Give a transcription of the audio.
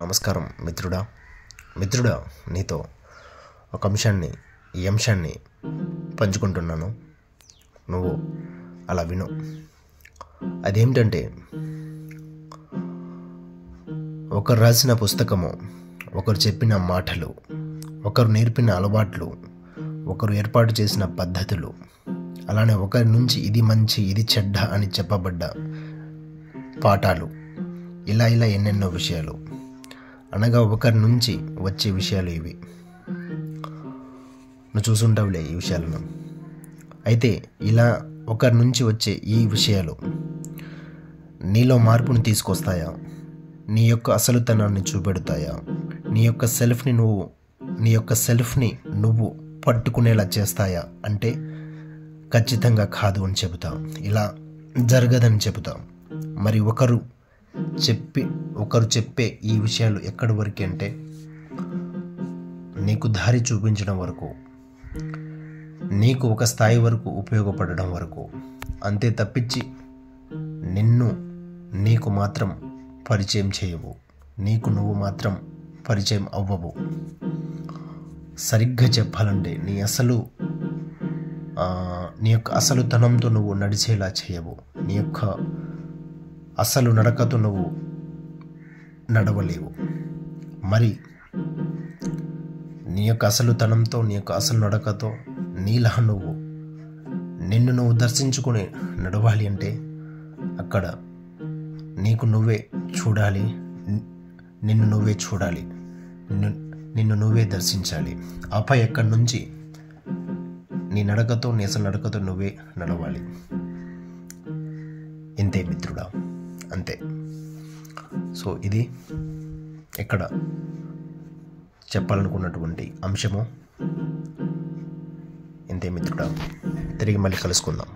నమస్కారం మిత్రుడా నీతో ఒక ఈ అంశాన్ని పంచుకుంటున్నాను. నువ్వు అలా విను. అదేమిటంటే, ఒకరు రాసిన పుస్తకము, ఒకరు చెప్పిన మాటలు, ఒకరు నేర్పిన అలవాట్లు, ఒకరు ఏర్పాటు చేసిన పద్ధతులు, అలానే ఒకరి నుంచి ఇది మంచి ఇది చెడ్డ అని చెప్పబడ్డ పాఠాలు, ఇలా ఎన్నెన్నో విషయాలు, అనగా ఒకరి నుంచి వచ్చే విషయాలు ఇవి. నువ్వు చూసుంటావులే ఈ విషయాలను. అయితే ఇలా ఒకరి నుంచి వచ్చే ఈ విషయాలు నీలో మార్పుని తీసుకొస్తాయా? నీ యొక్క అసలుతనాన్ని చూపెడతాయా? నీ యొక్క సెల్ఫ్ని నువ్వు పట్టుకునేలా చేస్తాయా అంటే ఖచ్చితంగా కాదు అని చెబుతా. ఇలా జరగదని చెబుతా. మరి ఒకరు చెప్పే ఈ విషయాలు ఎక్కడి వరకు అంటే, నీకు దారి చూపించడం వరకు, నీకు ఒక స్థాయి వరకు ఉపయోగపడడం వరకు, అంతే తప్పించి నీకు మాత్రం పరిచయం చేయవు, నీకు నువ్వు మాత్రం పరిచయం అవ్వవు. సరిగ్గా చెప్పాలంటే నీ యొక్క అసలుతనంతో నువ్వు నడిచేలా చేయవు. నీ యొక్క అసలు నడకతో నువ్వు నడవలేవు. మరి నీ యొక్క అసలుతనంతో, నీ యొక్క అసలు నడకతో నీలా నిన్ను నువ్వు దర్శించుకుని నడవాలి అంటే అక్కడ నీకు నువ్వే చూడాలి, నిన్ను నువ్వే దర్శించాలి. ఆపై అక్కడి నుంచి నీ నడకతో, నీ అసలు నడకతో నువ్వే నడవాలి. ఇంతే మిత్రుడా, అంతే. సో ఇది ఇక్కడ చెప్పాలనుకున్నటువంటి అంశము. ఇంతే మిత్రుడా, తిరిగి మళ్ళీ కలుసుకుందాం.